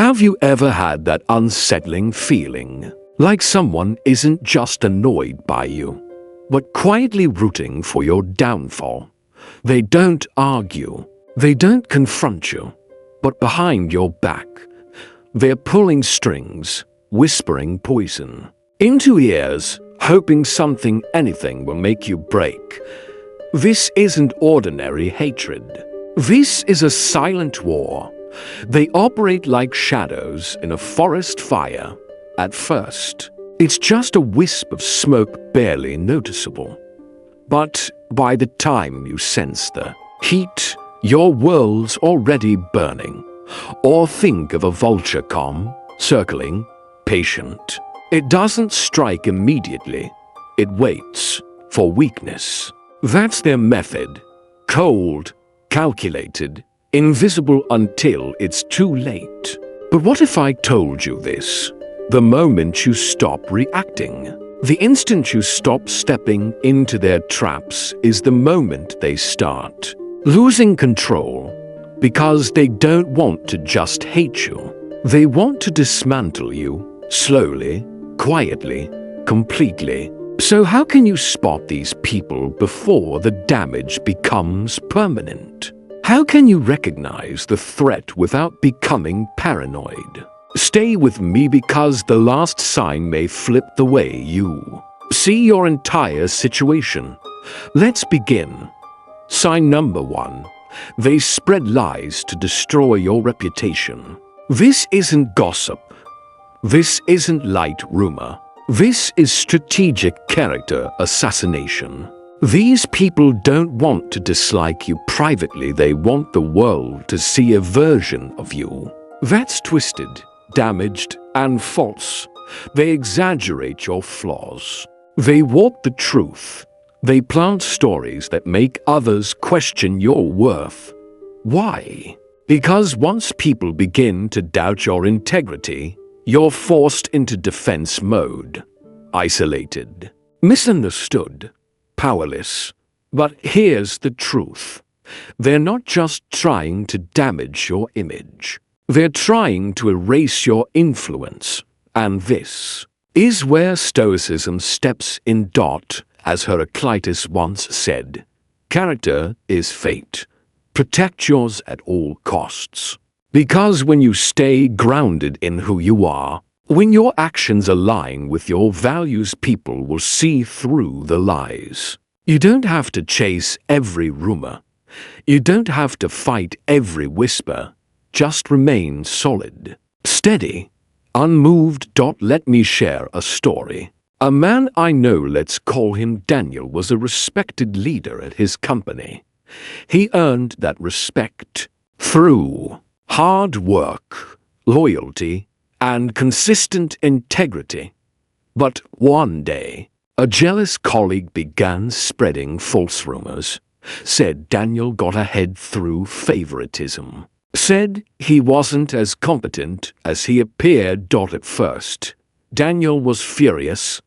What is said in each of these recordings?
Have you ever had that unsettling feeling, like someone isn't just annoyed by you, but quietly rooting for your downfall? They don't argue, they don't confront you, but behind your back, they're pulling strings, whispering poison into ears, hoping anything will make you break. This isn't ordinary hatred. This is a silent war. They operate like shadows in a forest fire. At first, it's just a wisp of smoke barely noticeable. But by the time you sense the heat, your world's already burning. Or think of a vulture circling, patient. It doesn't strike immediately. It waits for weakness. That's their method. Cold, calculated, invisible until it's too late. But what if I told you this? The moment you stop reacting, the instant you stop stepping into their traps is the moment they start losing control, because they don't want to just hate you. They want to dismantle you, slowly, quietly, completely. So how can you spot these people before the damage becomes permanent? How can you recognize the threat without becoming paranoid? Stay with me, because the last sign may flip the way you see your entire situation. Let's begin. Sign number 1. They spread lies to destroy your reputation. This isn't gossip. This isn't light rumor. This is strategic character assassination. These people don't want to dislike you privately. They want the world to see a version of you that's twisted, damaged, and false. They exaggerate your flaws. They warp the truth. They plant stories that make others question your worth. Why? Because once people begin to doubt your integrity, you're forced into defense mode. Isolated, misunderstood, powerless. But here's the truth. They're not just trying to damage your image. They're trying to erase your influence. And this is where Stoicism steps in. As Heraclitus once said, character is fate. Protect yours at all costs. Because when you stay grounded in who you are, when your actions align with your values, people will see through the lies. You don't have to chase every rumor. You don't have to fight every whisper. Just remain solid, steady, unmoved. Let me share a story. A man I know, let's call him Daniel, was a respected leader at his company. He earned that respect through hard work, loyalty, and consistent integrity. But one day, a jealous colleague began spreading false rumors. Said Daniel got ahead through favoritism. Said he wasn't as competent as he appeared. At first, Daniel was furious.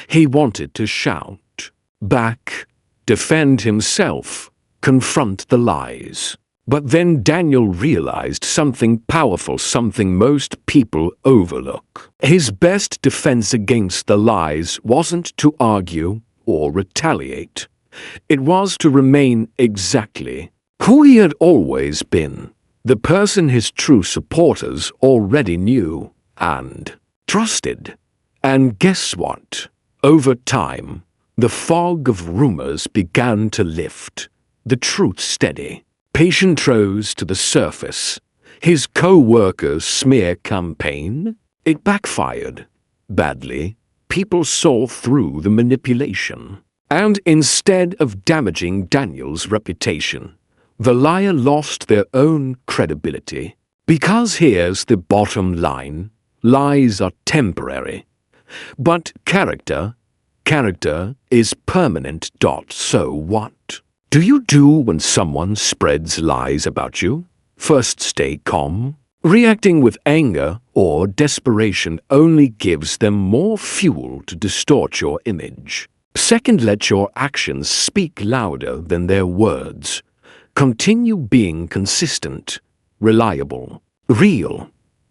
He wanted to shout back, defend himself, confront the lies. But then Daniel realized something powerful, something most people overlook. His best defense against the lies wasn't to argue or retaliate. It was to remain exactly who he had always been, the person his true supporters already knew and trusted. And guess what? Over time, the fog of rumors began to lift, the truth steady. Patient rose to the surface. His co-workers' smear campaign, it backfired badly. People saw through the manipulation. And instead of damaging Daniel's reputation, the liar lost their own credibility. Because here's the bottom line, lies are temporary. But character is permanent. So what do you do when someone spreads lies about you? First, stay calm. Reacting with anger or desperation only gives them more fuel to distort your image. Second, let your actions speak louder than their words. Continue being consistent, reliable, real.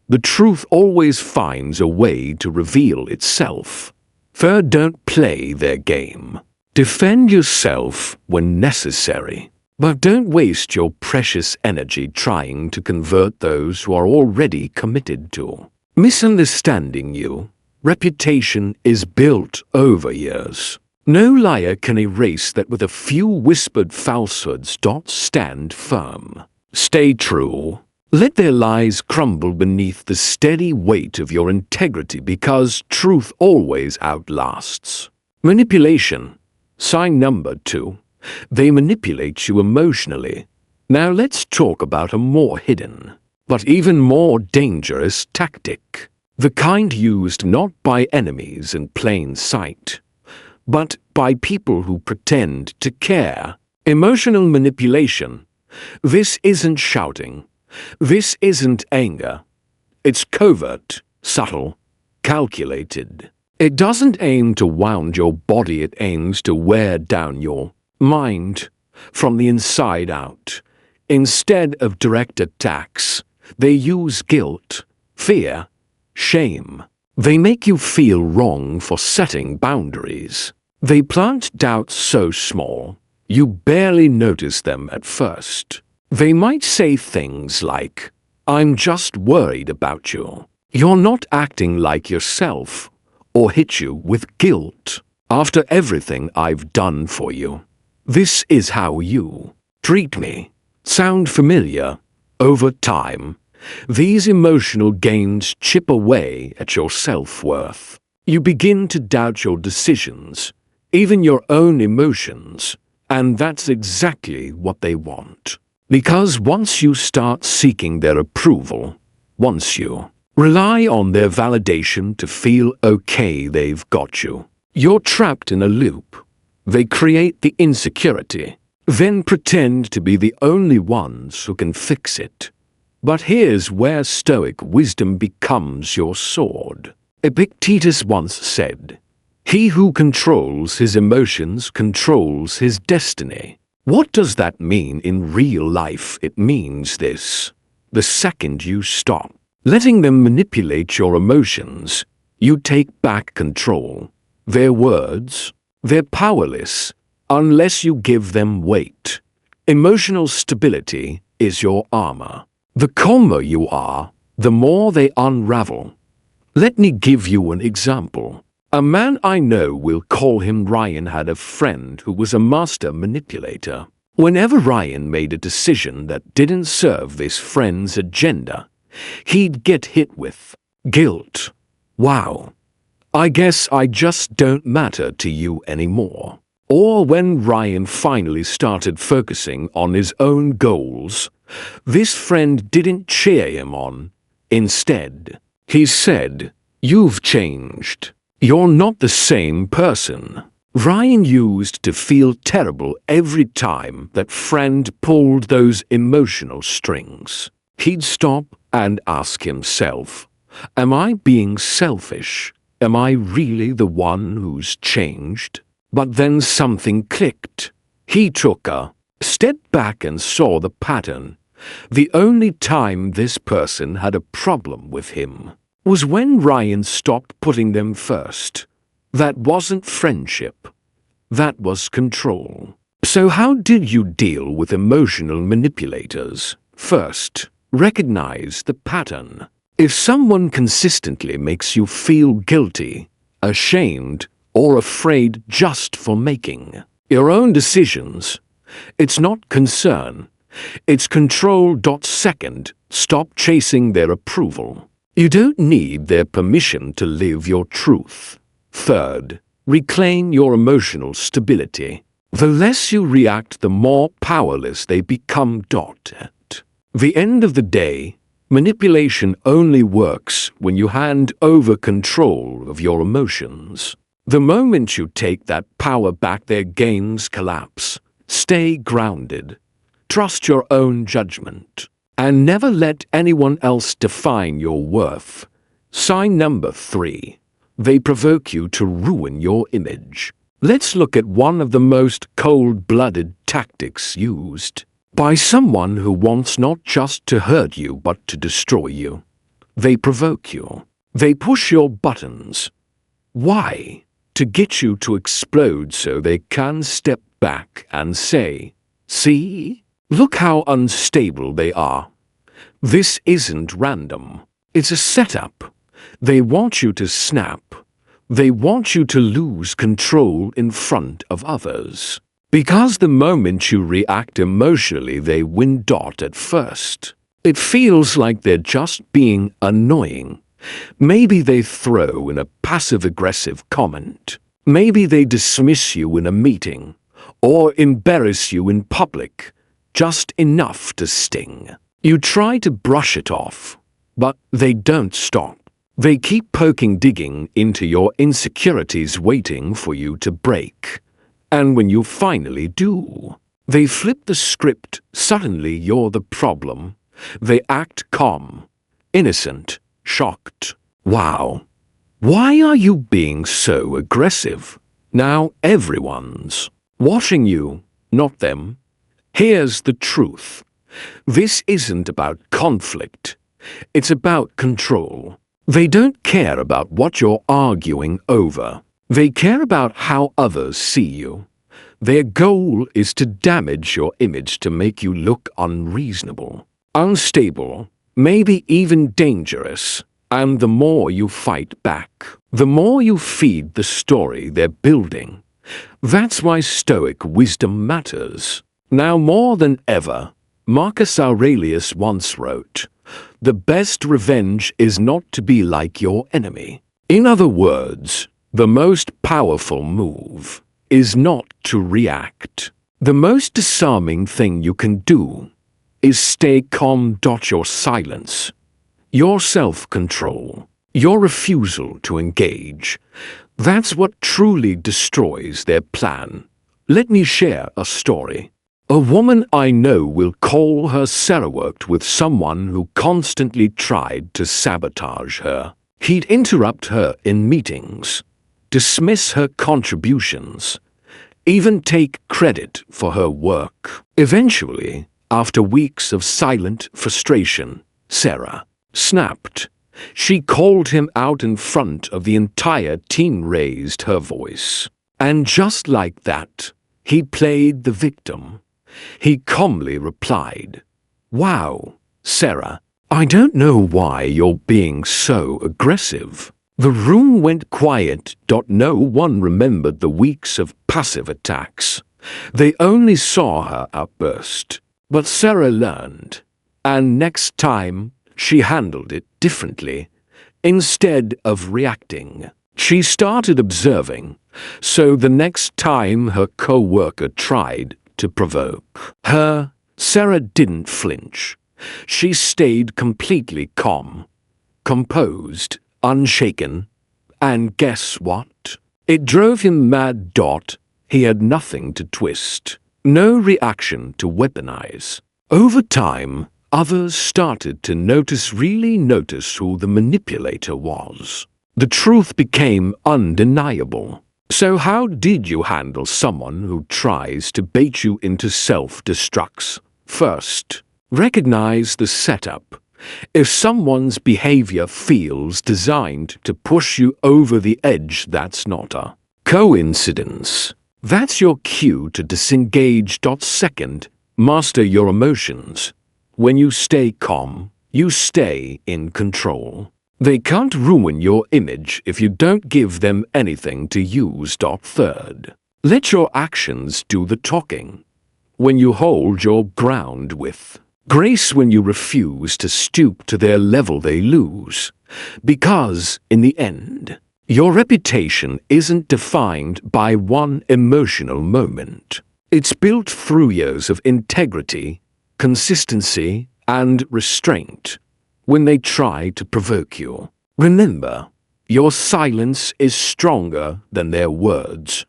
The truth always finds a way to reveal itself. Third, don't play their game. Defend yourself when necessary, but don't waste your precious energy trying to convert those who are already committed to misunderstanding you. Reputation is built over years. No liar can erase that with a few whispered falsehoods. Stand firm. Stay true. Let their lies crumble beneath the steady weight of your integrity, because truth always outlasts manipulation. Sign number 2. They manipulate you emotionally. Now let's talk about a more hidden, but even more dangerous tactic. The kind used not by enemies in plain sight, but by people who pretend to care. Emotional manipulation. This isn't shouting. This isn't anger. It's covert, subtle, calculated. It doesn't aim to wound your body, it aims to wear down your mind from the inside out. Instead of direct attacks, they use guilt, fear, shame. They make you feel wrong for setting boundaries. They plant doubts so small, you barely notice them at first. They might say things like, "I'm just worried about you. You're not acting like yourself," or hit you with guilt. "After everything I've done for you, this is how you treat me." Sound familiar? Over time, these emotional gains chip away at your self-worth. You begin to doubt your decisions, even your own emotions, and that's exactly what they want. Because once you start seeking their approval, once you rely on their validation to feel okay they've got you, you're trapped in a loop. They create the insecurity, then pretend to be the only ones who can fix it. But here's where Stoic wisdom becomes your sword. Epictetus once said, "He who controls his emotions controls his destiny." What does that mean in real life? It means this: the second you stop letting them manipulate your emotions, you take back control. Their words, they're powerless unless you give them weight. Emotional stability is your armor. The calmer you are, the more they unravel. Let me give you an example. A man I know, we'll call him Ryan, had a friend who was a master manipulator. Whenever Ryan made a decision that didn't serve this friend's agenda, he'd get hit with guilt. "Wow, I guess I just don't matter to you anymore." Or when Ryan finally started focusing on his own goals, this friend didn't cheer him on. Instead, he said, "You've changed. You're not the same person." Ryan used to feel terrible every time that friend pulled those emotional strings. He'd stop and ask himself, "Am I being selfish? Am I really the one who's changed?" But then something clicked. He took a step back and saw the pattern. The only time this person had a problem with him was when Ryan stopped putting them first. That wasn't friendship. That was control. So how did you deal with emotional manipulators? First, recognize the pattern. If someone consistently makes you feel guilty, ashamed, or afraid just for making your own decisions, it's not concern. It's control. Second, stop chasing their approval. You don't need their permission to live your truth. Third, reclaim your emotional stability. The less you react, the more powerless they become. At the end of the day, manipulation only works when you hand over control of your emotions. The moment you take that power back, their games collapse. Stay grounded. Trust your own judgment. And never let anyone else define your worth. Sign number 3. They provoke you to ruin your image. Let's look at one of the most cold-blooded tactics used by someone who wants not just to hurt you but to destroy you. They provoke you. They push your buttons. Why? To get you to explode so they can step back and say, "See? Look how unstable they are." This isn't random. It's a setup. They want you to snap. They want you to lose control in front of others. Because the moment you react emotionally, they win. At first, it feels like they're just being annoying. Maybe they throw in a passive-aggressive comment. Maybe they dismiss you in a meeting, or embarrass you in public, just enough to sting. You try to brush it off, but they don't stop. They keep poking, digging into your insecurities, waiting for you to break. And when you finally do, they flip the script. Suddenly you're the problem. They act calm, innocent, shocked. Wow. Why are you being so aggressive? Now everyone's watching you, not them. Here's the truth. This isn't about conflict. It's about control. They don't care about what you're arguing over. They care about how others see you. Their goal is to damage your image, to make you look unreasonable, unstable, maybe even dangerous. And the more you fight back, the more you feed the story they're building. That's why Stoic wisdom matters. Now more than ever, Marcus Aurelius once wrote, "The best revenge is not to be like your enemy." In other words, the most powerful move is not to react. The most disarming thing you can do is stay calm. Your silence, your self-control, your refusal to engage. That's what truly destroys their plan. Let me share a story. A woman I know will call her. Sarah worked with someone who constantly tried to sabotage her. He'd interrupt her in meetings, dismiss her contributions, even take credit for her work. Eventually, after weeks of silent frustration, Sarah snapped. She called him out in front of the entire team, raised her voice. And just like that, he played the victim. He calmly replied, "Wow, Sarah, I don't know why you're being so aggressive." The room went quiet. No one remembered the weeks of passive attacks. They only saw her outburst. But Sarah learned, and next time she handled it differently. Instead of reacting, she started observing. So the next time her co-worker tried to provoke her, Sarah didn't flinch. She stayed completely calm, composed, unshaken. And guess what? It drove him mad. He had nothing to twist, no reaction to weaponize. Over time, others started to really notice who the manipulator was. The truth became undeniable. So how did you handle someone who tries to bait you into self-destructs? First, recognize the setup. If someone's behavior feels designed to push you over the edge, that's not a coincidence. That's your cue to disengage. Second, master your emotions. When you stay calm, you stay in control. They can't ruin your image if you don't give them anything to use. Third, let your actions do the talking. When you hold your ground with grace, when you refuse to stoop to their level, they lose. Because, in the end, your reputation isn't defined by one emotional moment. It's built through years of integrity, consistency, and restraint. When they try to provoke you, remember, your silence is stronger than their words.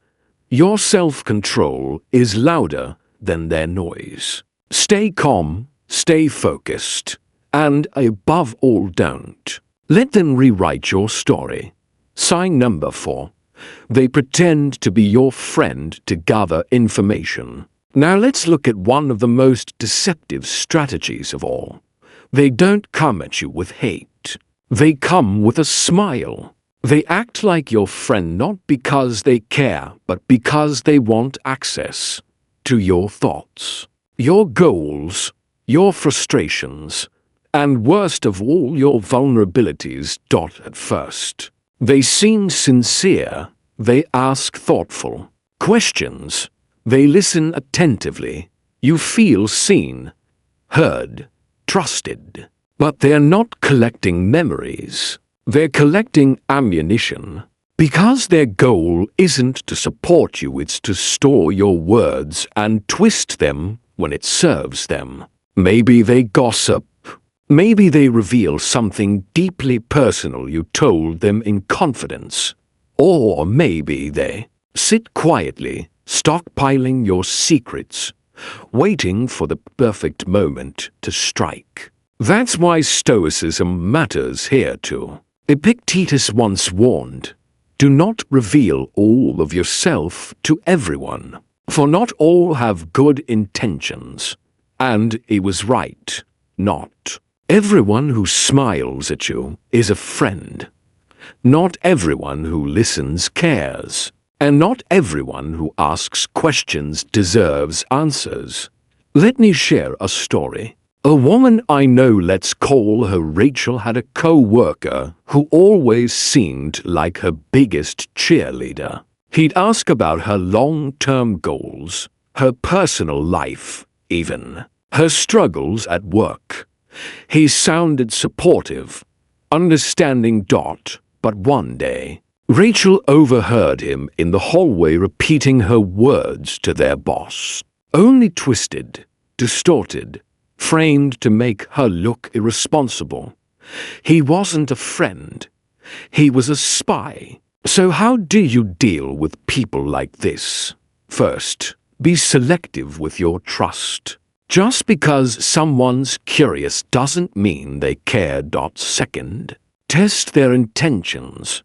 Your self-control is louder than their noise. Stay calm, stay focused, and above all, don't let them rewrite your story. Sign number 4. They pretend to be your friend to gather information. Now let's look at one of the most deceptive strategies of all. They don't come at you with hate. They come with a smile. They act like your friend not because they care, but because they want access to your thoughts, your goals, your frustrations, and worst of all, your vulnerabilities. At first, they seem sincere. They ask thoughtful questions. They listen attentively. You feel seen, heard, trusted. But they're not collecting memories. They're collecting ammunition. Because their goal isn't to support you, it's to store your words and twist them when it serves them. Maybe they gossip. Maybe they reveal something deeply personal you told them in confidence. Or maybe they sit quietly, stockpiling your secrets, waiting for the perfect moment to strike. That's why Stoicism matters here too. Epictetus once warned, "Do not reveal all of yourself to everyone, for not all have good intentions." And he was right. Not everyone who smiles at you is a friend. Not everyone who listens cares. And not everyone who asks questions deserves answers. Let me share a story. A woman I know, let's call her Rachel, had a co-worker who always seemed like her biggest cheerleader. He'd ask about her long-term goals, her personal life, even her struggles at work. He sounded supportive, understanding. But one day, Rachel overheard him in the hallway repeating her words to their boss, only twisted, distorted, framed to make her look irresponsible. He wasn't a friend. He was a spy. So how do you deal with people like this? First, be selective with your trust. Just because someone's curious doesn't mean they care. Second, test their intentions.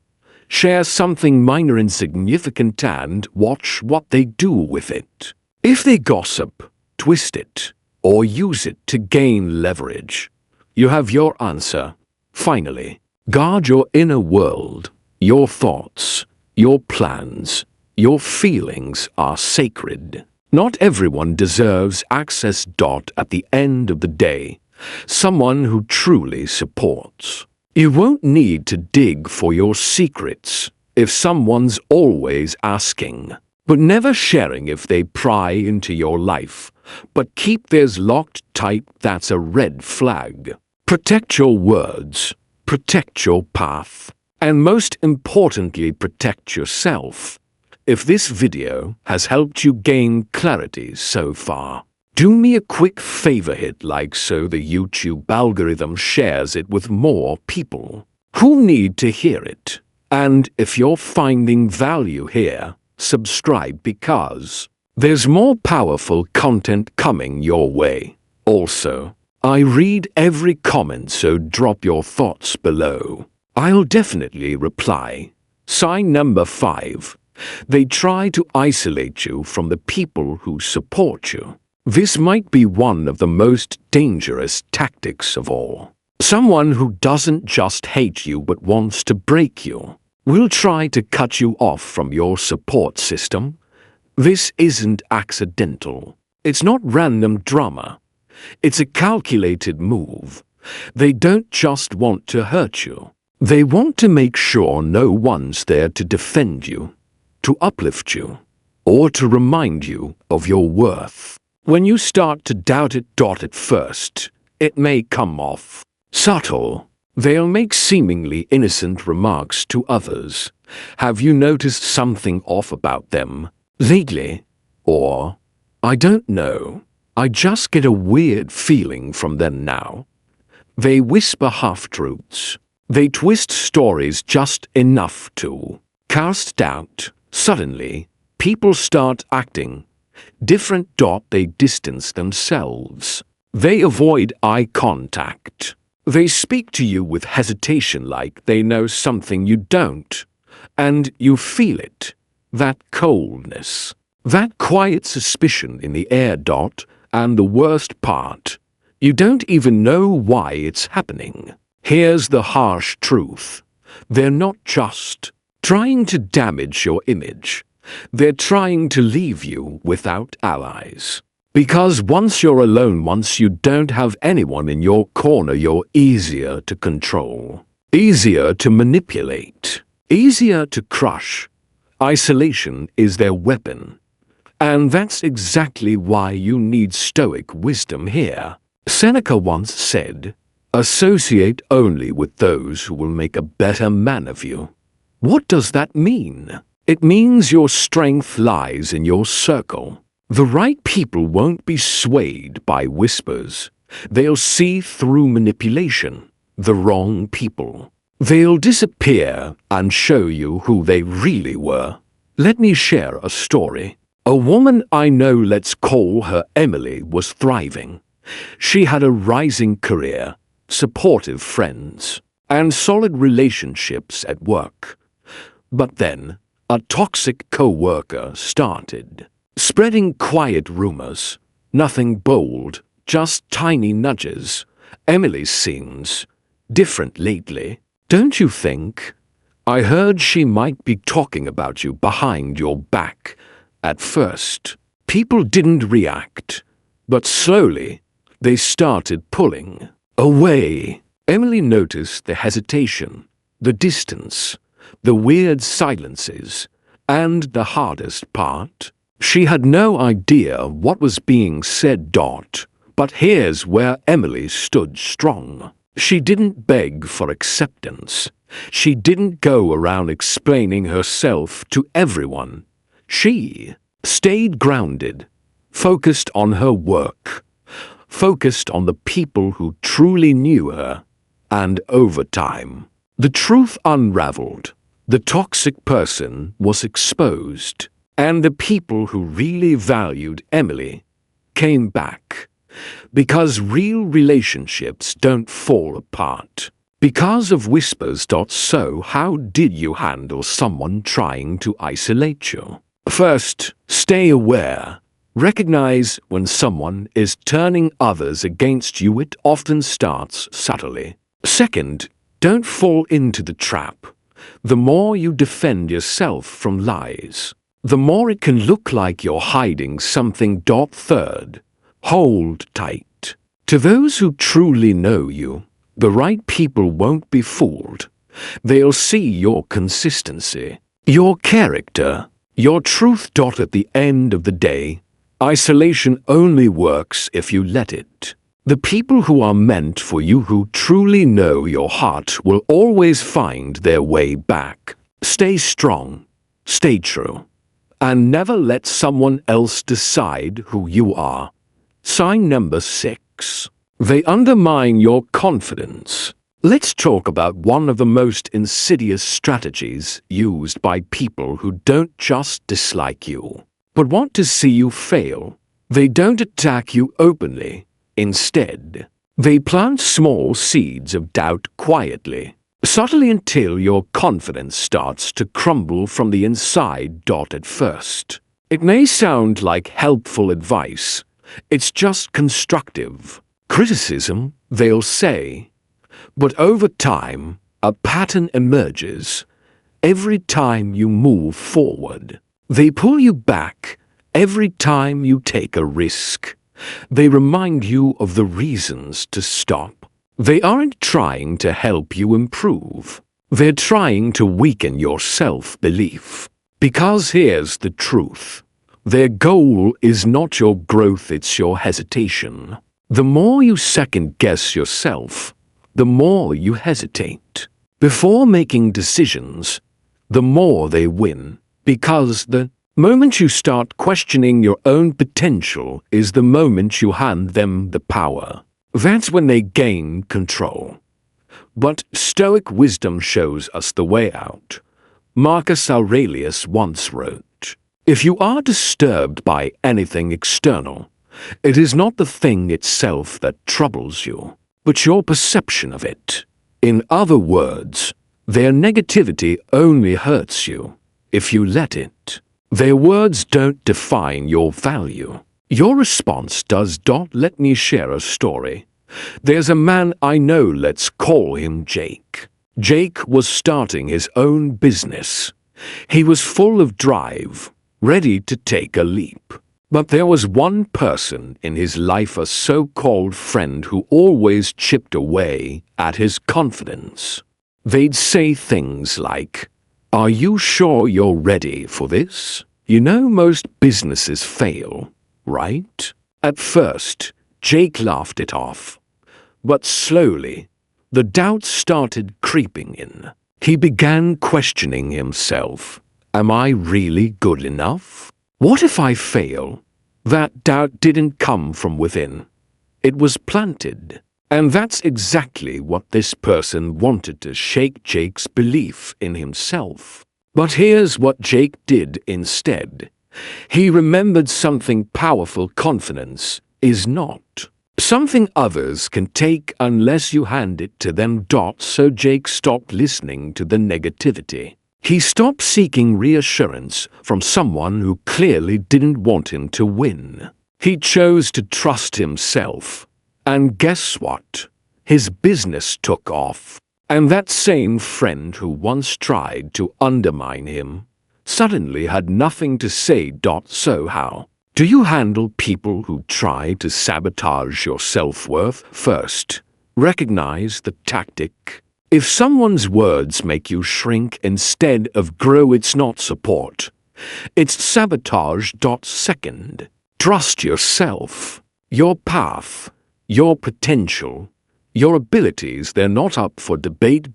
Share something minor, insignificant, and watch what they do with it. If they gossip, twist it, or use it to gain leverage, you have your answer. Finally, guard your inner world. Your thoughts, your plans, your feelings are sacred. Not everyone deserves access. At the end of the day, someone who truly supports. You won't need to dig for your secrets if someone's always asking, but never sharing if they pry into your life, but keep theirs locked tight. That's a red flag. Protect your words, protect your path, and most importantly, protect yourself. If this video has helped you gain clarity so far, do me a quick favor, hit like so the YouTube algorithm shares it with more people who need to hear it. And if you're finding value here, subscribe because there's more powerful content coming your way. Also, I read every comment, so drop your thoughts below. I'll definitely reply. Sign number 5. They try to isolate you from the people who support you. This might be one of the most dangerous tactics of all. Someone who doesn't just hate you but wants to break you will try to cut you off from your support system. This isn't accidental. It's not random drama. It's a calculated move. They don't just want to hurt you. They want to make sure no one's there to defend you, to uplift you, or to remind you of your worth. When you start to doubt it. At first, it may come off subtle. They'll make seemingly innocent remarks to others. Have you noticed something off about them lately? Or, I don't know, I just get a weird feeling from them now. They whisper half-truths. They twist stories just enough to cast doubt. Suddenly, people start acting different. They distance themselves. They avoid eye contact. They speak to you with hesitation, like they know something you don't. And you feel it. That coldness. That quiet suspicion in the air. And the worst part, you don't even know why it's happening. Here's the harsh truth. They're not just trying to damage your image. They're trying to leave you without allies. Because once you're alone, once you don't have anyone in your corner, you're easier to control, easier to manipulate, easier to crush. Isolation is their weapon. And that's exactly why you need Stoic wisdom here. Seneca once said, "Associate only with those who will make a better man of you." What does that mean? It means your strength lies in your circle. The right people won't be swayed by whispers. They'll see through manipulation. The wrong people, they'll disappear and show you who they really were. Let me share a story. A woman I know, let's call her Emily, was thriving. She had a rising career, supportive friends, and solid relationships at work. But then, a toxic co-worker started spreading quiet rumors. Nothing bold, just tiny nudges. "Emily seems different lately, don't you think? I heard she might be talking about you behind your back." At first, people didn't react, but slowly, they started pulling away. Emily noticed the hesitation, the distance, the weird silences, and the hardest part, she had no idea what was being said. But here's where Emily stood strong. She didn't beg for acceptance. She didn't go around explaining herself to everyone. She stayed grounded, focused on her work, focused on the people who truly knew her. And over time, the truth unraveled. The toxic person was exposed, and the people who really valued Emily came back. Because real relationships don't fall apart because of whispers. So how did you handle someone trying to isolate you? First, stay aware. Recognize when someone is turning others against you. It often starts subtly. Second, don't fall into the trap. The more you defend yourself from lies, the more it can look like you're hiding something. Third, hold tight. To those who truly know you, the right people won't be fooled. They'll see your consistency, your character, your truth. At the end of the day, isolation only works if you let it. The people who are meant for you, who truly know your heart, will always find their way back. Stay strong, stay true, and never let someone else decide who you are. Sign number 6. They undermine your confidence. Let's talk about one of the most insidious strategies used by people who don't just dislike you, but want to see you fail. They don't attack you openly. Instead, they plant small seeds of doubt quietly, subtly, until your confidence starts to crumble from the inside. At first, it may sound like helpful advice. It's just constructive criticism, they'll say. But over time, a pattern emerges. Every time you move forward, they pull you back. Every time you take a risk, they remind you of the reasons to stop. They aren't trying to help you improve. They're trying to weaken your self-belief. Because here's the truth. Their goal is not your growth, it's your hesitation. The more you second-guess yourself, the more you hesitate before making decisions, the more they win. Because the moment you start questioning your own potential is the moment you hand them the power. That's when they gain control. But Stoic wisdom shows us the way out. Marcus Aurelius once wrote, "If you are disturbed by anything external, it is not the thing itself that troubles you, but your perception of it." In other words, their negativity only hurts you if you let it. Their words don't define your value. Your response does. Let me share a story. There's a man I know, let's call him Jake. Jake was starting his own business. He was full of drive, ready to take a leap. But there was one person in his life, a so-called friend, who always chipped away at his confidence. They'd say things like, "Are you sure you're ready for this? You know most businesses fail, right?" At first, Jake laughed it off. But slowly, the doubts started creeping in. He began questioning himself. Am I really good enough? What if I fail? That doubt didn't come from within. It was planted. And that's exactly what this person wanted, to shake Jake's belief in himself. But here's what Jake did instead. He remembered something powerful: confidence is not something others can take unless you hand it to them. So Jake stopped listening to the negativity. He stopped seeking reassurance from someone who clearly didn't want him to win. He chose to trust himself. And guess what? His business took off. And that same friend who once tried to undermine him suddenly had nothing to say. So how do you handle people who try to sabotage your self-worth? First, recognize the tactic. If someone's words make you shrink instead of grow, it's not support. It's sabotage. Second, trust yourself, your path, your potential, your abilities. They're not up for debate.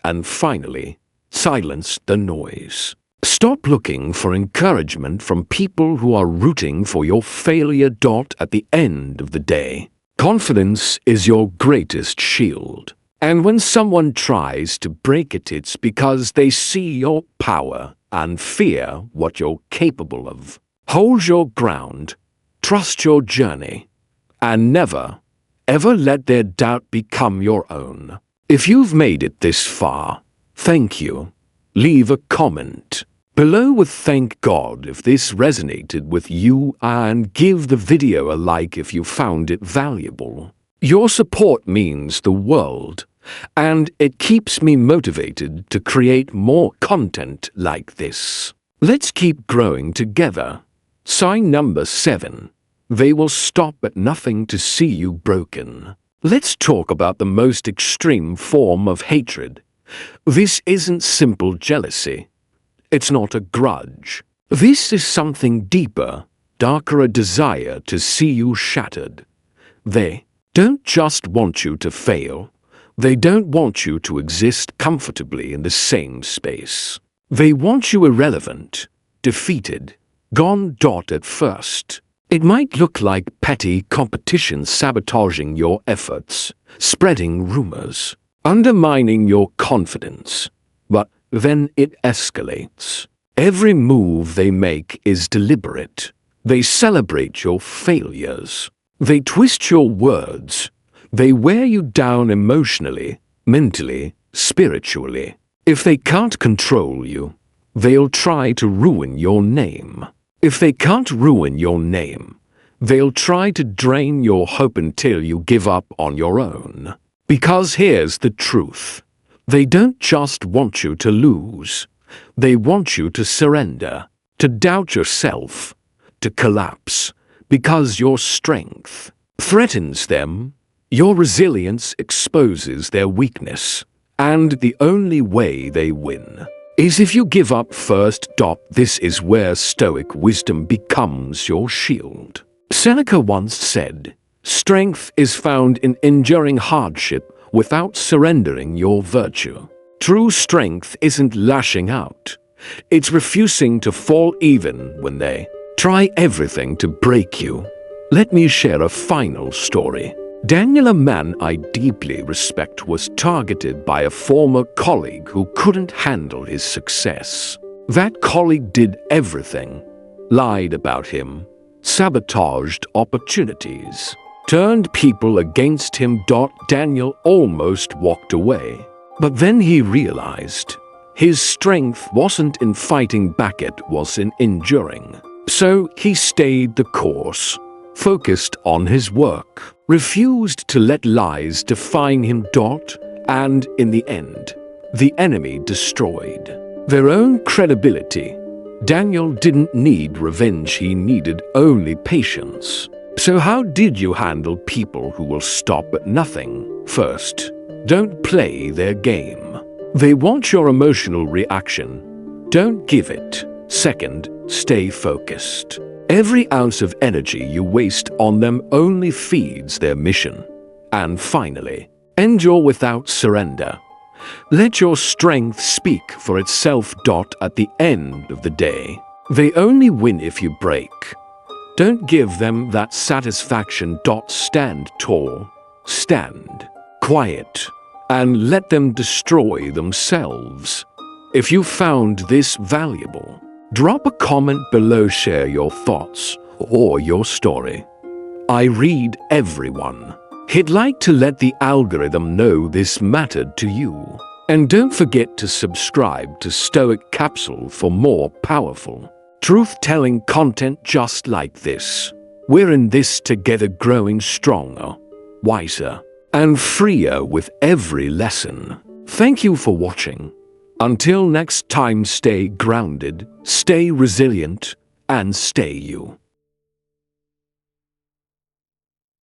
And finally, silence the noise. Stop looking for encouragement from people who are rooting for your failure. At the end of the day, confidence is your greatest shield. And when someone tries to break it, it's because they see your power and fear what you're capable of. Hold your ground, trust your journey, and never, ever let their doubt become your own. If you've made it this far, thank you. Leave a comment below with "Thank God" if this resonated with you, and give the video a like if you found it valuable. Your support means the world, and it keeps me motivated to create more content like this. Let's keep growing together. Sign number 7. They will stop at nothing to see you broken. Let's talk about the most extreme form of hatred. This isn't simple jealousy. It's not a grudge. This is something deeper, darker, a desire to see you shattered. They don't just want you to fail. They don't want you to exist comfortably in the same space. They want you irrelevant, defeated, gone. At first, it might look like petty competition, sabotaging your efforts, spreading rumors, undermining your confidence. But then it escalates. Every move they make is deliberate. They celebrate your failures. They twist your words. They wear you down emotionally, mentally, spiritually. If they can't control you, they'll try to ruin your name. If they can't ruin your name, they'll try to drain your hope until you give up on your own. Because here's the truth. They don't just want you to lose. They want you to surrender, to doubt yourself, to collapse, because your strength threatens them. Your resilience exposes their weakness, and the only way they win is if you give up first. This is where Stoic wisdom becomes your shield. Seneca once said, "Strength is found in enduring hardship without surrendering your virtue." True strength isn't lashing out. It's refusing to fall even when they try everything to break you. Let me share a final story. Daniel, a man I deeply respect, was targeted by a former colleague who couldn't handle his success. That colleague did everything, lied about him, sabotaged opportunities, turned people against him. Daniel almost walked away. But then he realized his strength wasn't in fighting back, it was in enduring. So he stayed the course, focused on his work, refused to let lies define him. And in the end, the enemy destroyed their own credibility. Daniel didn't need revenge, he needed only patience. So how did you handle people who will stop at nothing? First, don't play their game. They want your emotional reaction. Don't give it. Second, stay focused. Every ounce of energy you waste on them only feeds their mission. And finally, endure without surrender. Let your strength speak for itself. At the end of the day, they only win if you break. Don't give them that satisfaction. Stand tall, stand quiet, and let them destroy themselves. If you found this valuable, drop a comment below, share your thoughts or your story. I read everyone. Hit like to let the algorithm know this mattered to you. And don't forget to subscribe to Stoic Capsule for more powerful, truth-telling content just like this. We're in this together, growing stronger, wiser, and freer with every lesson. Thank you for watching. Until next time, stay grounded, stay resilient, and stay you.